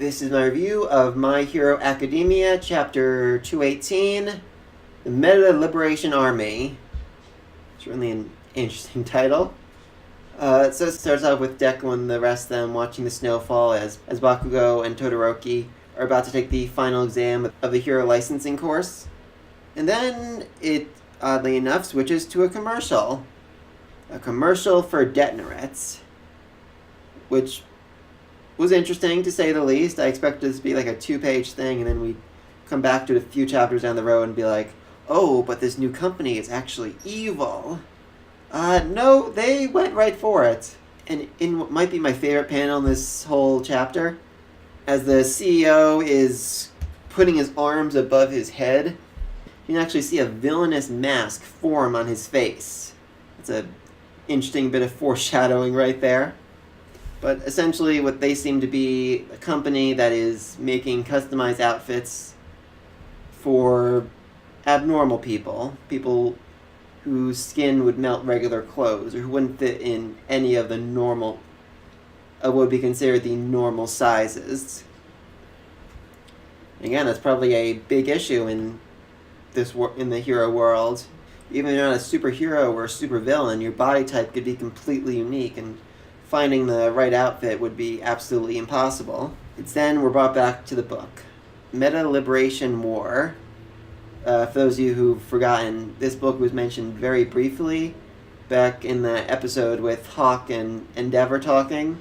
This is my review of My Hero Academia, Chapter 218, The Meta Liberation Army. It's really an interesting title. So it starts off with Deku and the rest of them watching the snowfall as Bakugo and Todoroki are about to take the final exam of the hero licensing course. And then it, oddly enough, switches to a commercial. A commercial for Detonarets, which was interesting to say the least. I expected this to be like a 2-page thing, and then we'd come back to it a few chapters down the road and be like, oh, but this new company is actually evil. No, they went right for it. And in what might be my favorite panel in this whole chapter, as the CEO is putting his arms above his head, you can actually see a villainous mask form on his face. It's a interesting bit of foreshadowing right there. But essentially what they seem to be a company that is making customized outfits for abnormal people whose skin would melt regular clothes, or who wouldn't fit in any of the normal, what would be considered the normal sizes. Again, that's probably a big issue in the hero world. Even if you're not a superhero or a supervillain, your body type could be completely unique, and finding the right outfit would be absolutely impossible. It's then we're brought back to the book. Meta Liberation War. For those of you who've forgotten, this book was mentioned very briefly back in the episode with Hawk and Endeavor talking.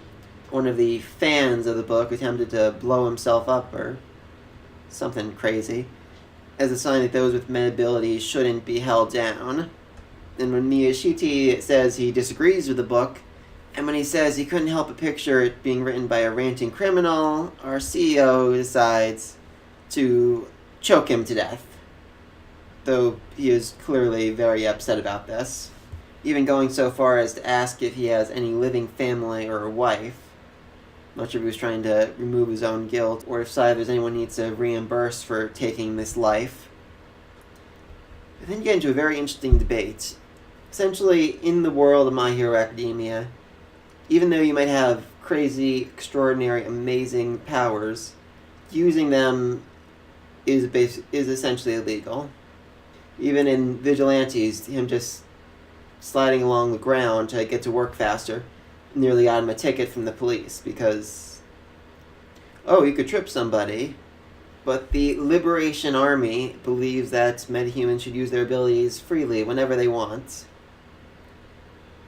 One of the fans of the book attempted to blow himself up or something crazy, as a sign that those with meta abilities shouldn't be held down. And when Miyashita says he disagrees with the book, and when he says he couldn't help but picture it being written by a ranting criminal, our CEO decides to choke him to death. Though he is clearly very upset about this, even going so far as to ask if he has any living family or a wife. I'm not sure if he was trying to remove his own guilt, or if there's anyone needs to reimburse for taking this life. And then you get into a very interesting debate. Essentially, in the world of My Hero Academia, even though you might have crazy, extraordinary, amazing powers, using them is essentially illegal. Even in Vigilantes, him just sliding along the ground to get to work faster nearly got him a ticket from the police because, you could trip somebody. But the Liberation Army believes that metahumans should use their abilities freely whenever they want.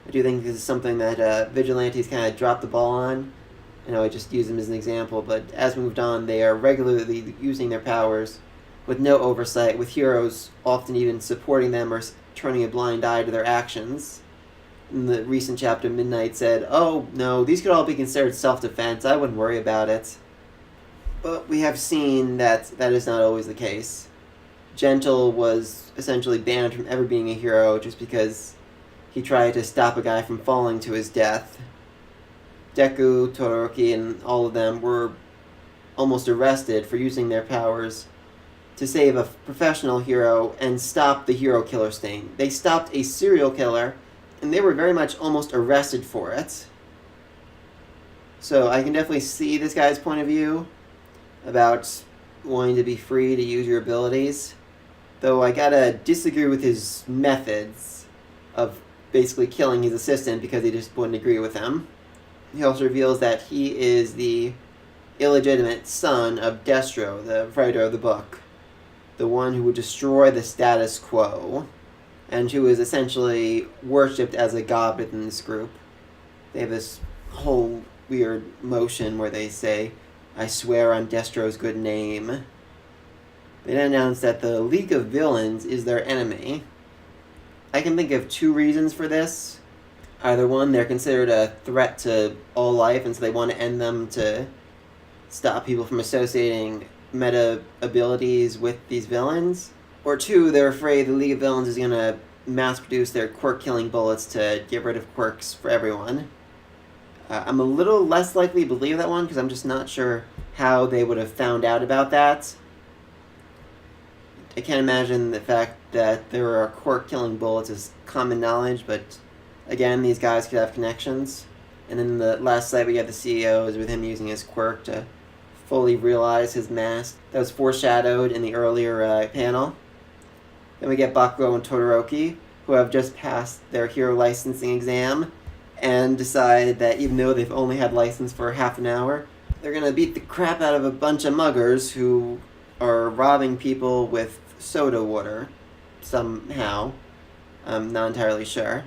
I do think this is something that Vigilantes kind of dropped the ball on. I know I just used them as an example, but as we moved on, they are regularly using their powers with no oversight, with heroes often even supporting them or turning a blind eye to their actions. In the recent chapter, Midnight said, oh, no, these could all be considered self-defense. I wouldn't worry about it. But we have seen that is not always the case. Gentle was essentially banned from ever being a hero just because he tried to stop a guy from falling to his death. Deku, Todoroki, and all of them were almost arrested for using their powers to save a professional hero and stop the hero killer stain. They stopped a serial killer, and they were very much almost arrested for it. So I can definitely see this guy's point of view about wanting to be free to use your abilities, though I gotta disagree with his methods of basically killing his assistant because he just wouldn't agree with him. He also reveals that he is the illegitimate son of Destro, the writer of the book, the one who would destroy the status quo, and who is essentially worshipped as a god within this group. They have this whole weird motion where they say, I swear on Destro's good name. They then announce that the League of Villains is their enemy. I can think of 2 reasons for this. Either one, they're considered a threat to all life, and so they want to end them to stop people from associating meta abilities with these villains. Or 2, they're afraid the League of Villains is going to mass produce their quirk-killing bullets to get rid of quirks for everyone. I'm a little less likely to believe that one because I'm just not sure how they would have found out about that. I can't imagine the fact that there are quirk-killing bullets is common knowledge, but again, these guys could have connections. And then the last slide we have the CEO is with him using his quirk to fully realize his mask. That was foreshadowed in the earlier panel. Then we get Bakugo and Todoroki, who have just passed their hero licensing exam and decided that even though they've only had license for half an hour, they're going to beat the crap out of a bunch of muggers who are robbing people with soda water somehow. I'm not entirely sure.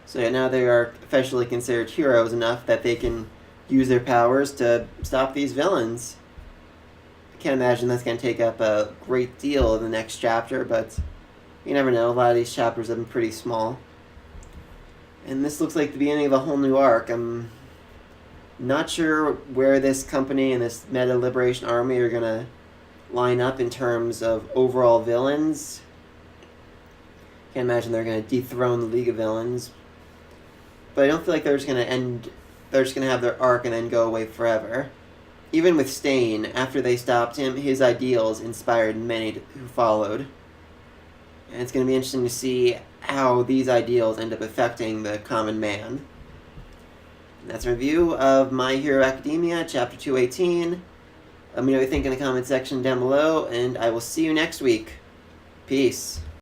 So yeah, now they are officially considered heroes enough that they can use their powers to stop these villains. I can't imagine that's going to take up a great deal in the next chapter, but you never know. A lot of these chapters have been pretty small. And this looks like the beginning of a whole new arc. I'm not sure where this company and this Meta Liberation Army are going to line up in terms of overall villains. Can't imagine they're going to dethrone the League of Villains. But I don't feel like they're just going to have their arc and then go away forever. Even with Stain, after they stopped him, his ideals inspired many who followed. And it's going to be interesting to see how these ideals end up affecting the common man. And that's a review of My Hero Academia, Chapter 218. Let me know what you think in the comment section down below, and I will see you next week. Peace.